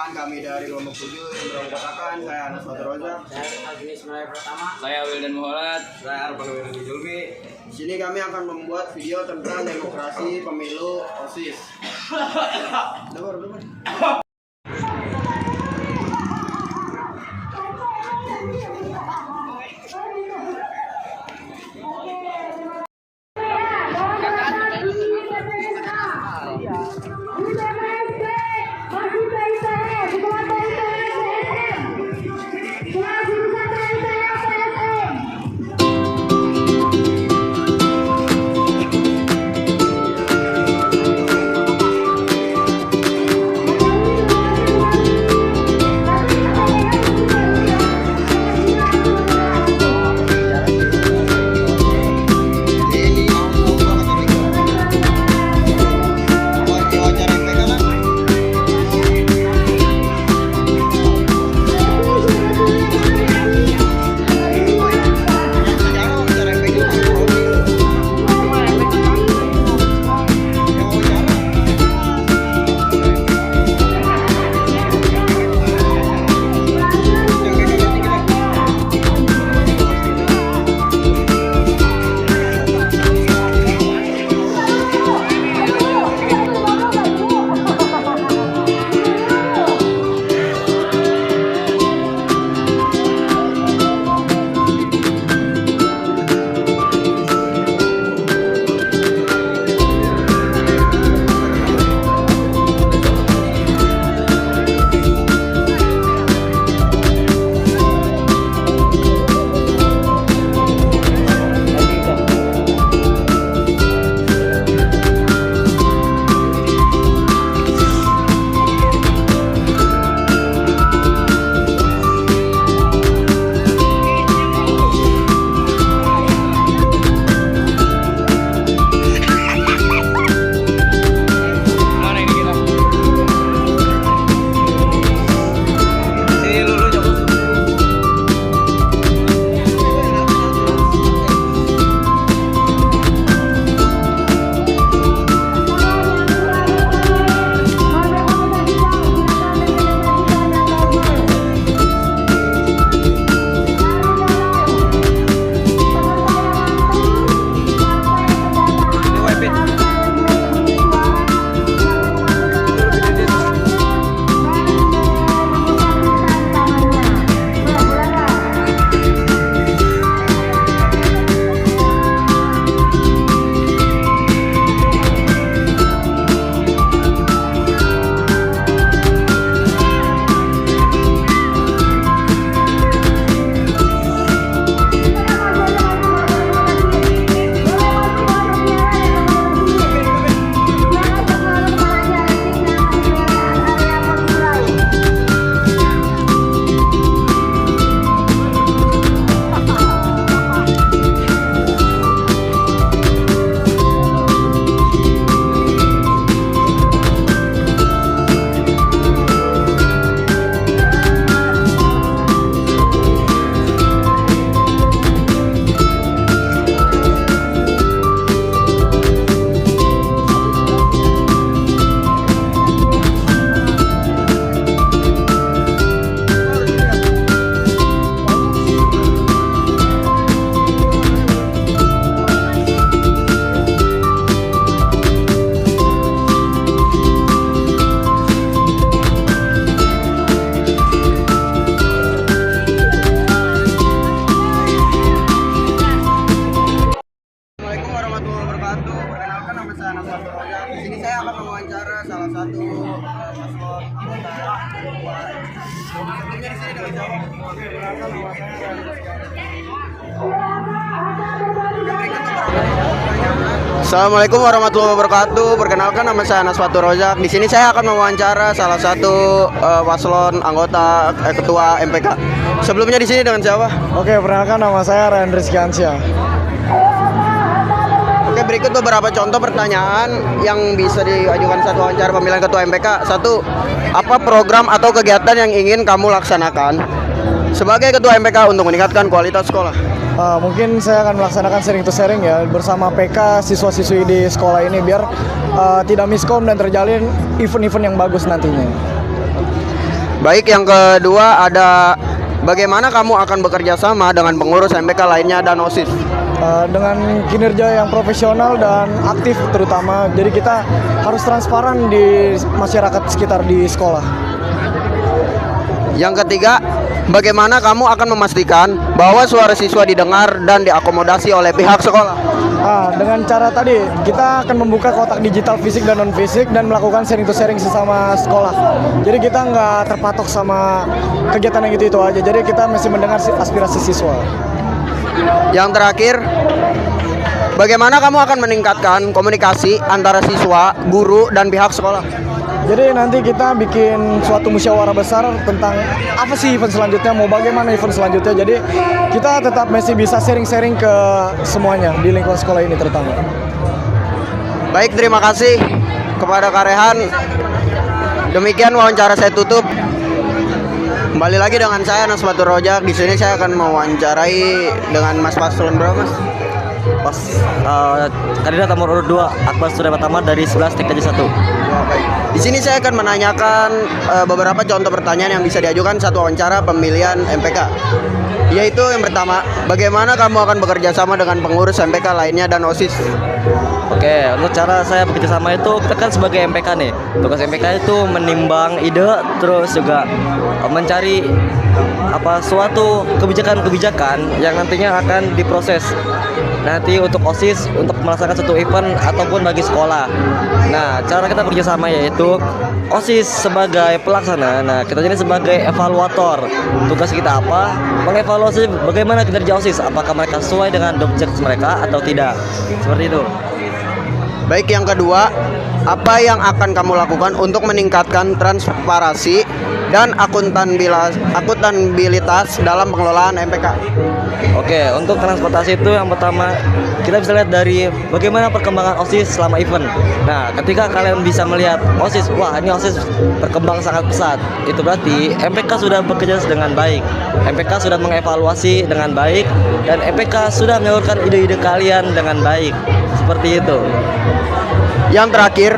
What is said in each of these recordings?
Perkenalkan kami dari kelompok 7 yang beranggotakan saya Anas Faturozak, Saya Agnes Noya Pratama. Saya Wildan Muhammad. saya Arfan Wirdi Julmi. Di sini kami akan membuat video tentang demokrasi pemilu OSIS. Dengar. Perkenalkan nama saya Anas Faturozak. Di sini saya akan mewawancara salah satu paslon anggota ketua. Sebelumnya di sini dengan siapa? Perkenalkan nama saya Assalamualaikum warahmatullahi wabarakatuh. Perkenalkan nama saya Anas Faturozak. Di sini saya akan mewawancara salah satu paslon anggota ketua MPK. Sebelumnya di sini dengan siapa? Oke, perkenalkan nama saya Rendri Skiansyah. Oke, berikut beberapa contoh pertanyaan yang bisa diajukan saat wawancara pemilihan ketua MPK. 1. Apa program atau kegiatan yang ingin kamu laksanakan sebagai ketua MPK untuk meningkatkan kualitas sekolah? Mungkin saya akan melaksanakan sharing to sharing ya bersama PK siswa-siswi di sekolah ini biar tidak miskom dan terjalin event-event yang bagus nantinya. Baik, yang kedua ada bagaimana kamu akan bekerja sama dengan pengurus MPK lainnya dan OSIS? Dengan kinerja yang profesional dan aktif terutama. Jadi kita harus transparan di masyarakat sekitar di sekolah. Yang ketiga, bagaimana kamu akan memastikan bahwa suara siswa didengar dan diakomodasi oleh pihak sekolah? Dengan cara tadi kita akan membuka kotak digital fisik dan non fisik dan melakukan sharing to sharing sesama sekolah. Jadi kita nggak terpatok sama kegiatan yang itu aja. Jadi kita mesti mendengar aspirasi siswa. Yang terakhir, bagaimana kamu akan meningkatkan komunikasi antara siswa, guru, dan pihak sekolah? Jadi nanti kita bikin suatu musyawarah besar tentang apa sih event selanjutnya, mau bagaimana event selanjutnya. Jadi kita tetap masih bisa sharing-sharing ke semuanya di lingkungan sekolah ini terutama. Baik, terima kasih kepada Kak Rehan. Demikian wawancara saya tutup. Kembali lagi dengan saya Anas Batur Rojak. Di sini saya akan mewawancarai dengan Mas Paslon berapa, Mas? Kandidat nomor urut 2 Akbar Surya Pertama dari 11 TKJ 1. Ya, baik. Di sini saya akan menanyakan beberapa contoh pertanyaan yang bisa diajukan saat wawancara pemilihan MPK. Yaitu yang pertama, bagaimana kamu akan bekerja sama dengan pengurus MPK lainnya dan OSIS? Oke, untuk cara saya bekerja sama itu, kita kan sebagai MPK nih. Tugas MPK itu menimbang ide, terus juga mencari suatu kebijakan-kebijakan yang nantinya akan diproses nanti untuk OSIS untuk melaksanakan satu event ataupun bagi sekolah. Nah, cara kita bekerja sama yaitu OSIS sebagai pelaksana, nah kita jadi sebagai evaluator. Tugas kita apa? Mengevaluasi bagaimana kinerja OSIS, apakah mereka sesuai dengan objektif mereka atau tidak. Seperti itu. Baik, yang kedua, apa yang akan kamu lakukan untuk meningkatkan transparansi dan akuntabilitas dalam pengelolaan MPK? Oke, untuk transportasi itu yang pertama kita bisa lihat dari bagaimana perkembangan OSIS selama event. Nah, ketika kalian bisa melihat OSIS, wah ini OSIS berkembang sangat pesat, itu berarti MPK sudah bekerja dengan baik, MPK sudah mengevaluasi dengan baik, dan MPK sudah menyalurkan ide-ide kalian dengan baik. Seperti itu. Yang terakhir,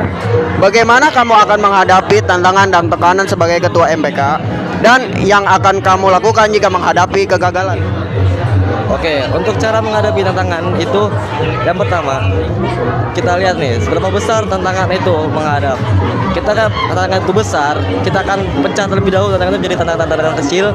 bagaimana kamu akan menghadapi tantangan dan tekanan sebagai ketua MPK dan yang akan kamu lakukan jika menghadapi kegagalan? Oke, untuk cara menghadapi tantangan itu, yang pertama kita lihat nih seberapa besar tantangan itu menghadap. Kita kan tantangan itu besar, kita akan pecah terlebih dahulu tantangan itu menjadi tantangan kecil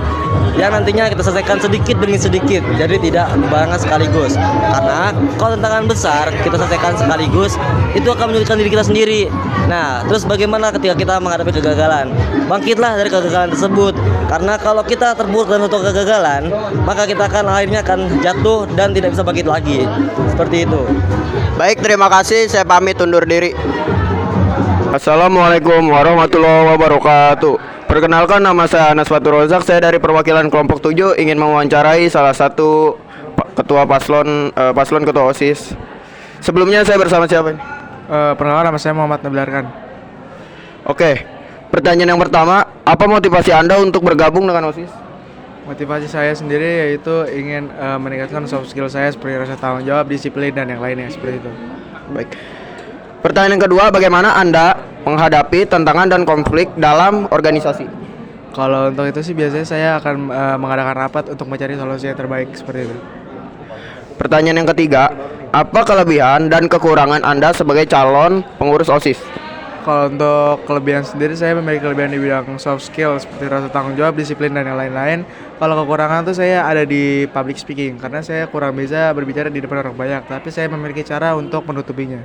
yang nantinya kita selesaikan sedikit demi sedikit, jadi tidak banget sekaligus. Karena kalau tantangan besar kita selesaikan sekaligus, itu akan menyulitkan diri kita sendiri. Nah, terus bagaimana ketika kita menghadapi kegagalan? Bangkitlah dari kegagalan tersebut. Karena kalau kita terpuruk dalam suatu kegagalan, maka kita akhirnya akan jatuh dan tidak bisa bangkit lagi. Seperti itu. Baik, terima kasih. Saya pamit undur diri. Assalamualaikum warahmatullahi wabarakatuh. Perkenalkan, nama saya Anas Batur Rojak. Saya dari perwakilan kelompok 7 ingin mewawancarai salah satu ketua paslon ketua OSIS. Sebelumnya saya bersama siapa? Perkenalkan, nama saya Muhammad Nabil Arkan. Oke. Pertanyaan yang pertama, apa motivasi Anda untuk bergabung dengan OSIS? Motivasi saya sendiri yaitu ingin meningkatkan soft skill saya seperti rasa tanggung jawab, disiplin, dan yang lainnya seperti itu. Baik. Pertanyaan yang kedua, bagaimana Anda menghadapi tantangan dan konflik dalam organisasi? Kalau untuk itu sih biasanya saya akan mengadakan rapat untuk mencari solusi yang terbaik seperti itu. Pertanyaan yang ketiga, apa kelebihan dan kekurangan Anda sebagai calon pengurus OSIS? Kalau untuk kelebihan sendiri, saya memiliki kelebihan di bidang soft skill seperti rasa tanggung jawab, disiplin, dan yang lain-lain. Kalau kekurangan tuh saya ada di public speaking karena saya kurang bisa berbicara di depan orang banyak, tapi saya memiliki cara untuk menutupinya.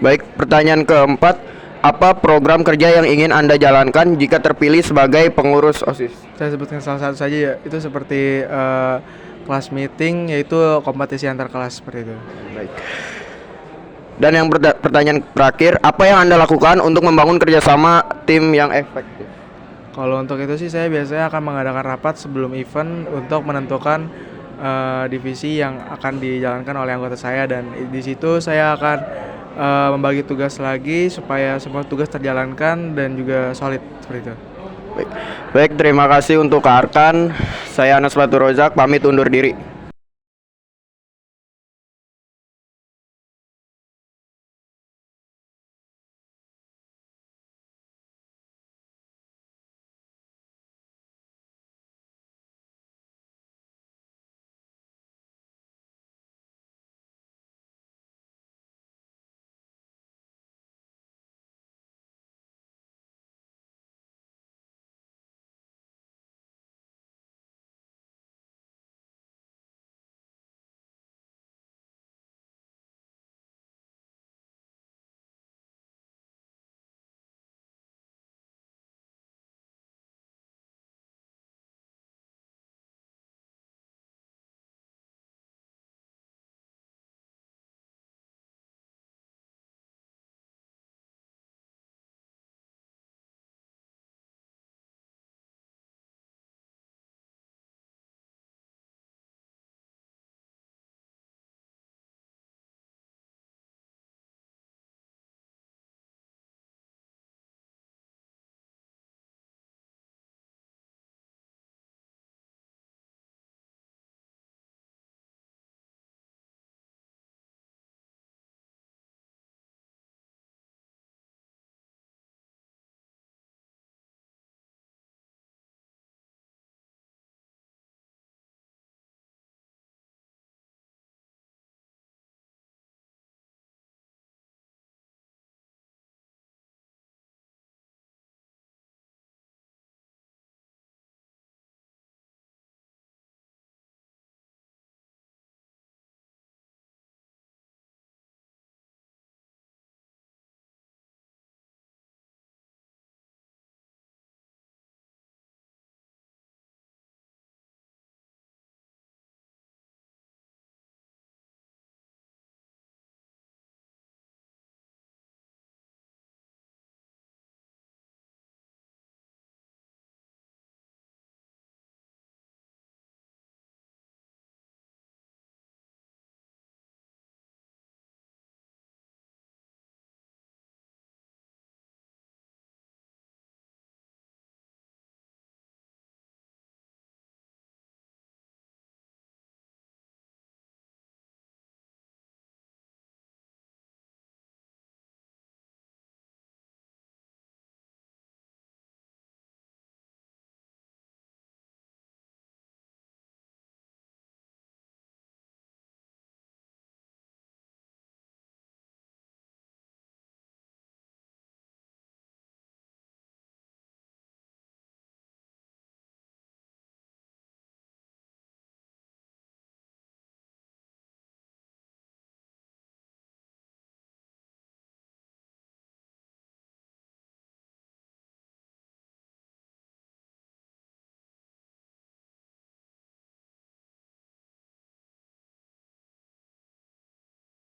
Baik, pertanyaan keempat, apa program kerja yang ingin Anda jalankan jika terpilih sebagai pengurus OSIS? Saya sebutkan salah satu saja ya, itu seperti kelas meeting, yaitu kompetisi antar kelas seperti itu. Baik. Dan yang pertanyaan terakhir, apa yang Anda lakukan untuk membangun kerjasama tim yang efektif? Kalau untuk itu sih saya biasanya akan mengadakan rapat sebelum event untuk menentukan divisi yang akan dijalankan oleh anggota saya, dan di situ saya akan membagi tugas lagi supaya semua tugas terjalankan dan juga solid seperti itu. Baik, terima kasih untuk Kak Arkan. Saya Anas Batur Rojak, pamit undur diri.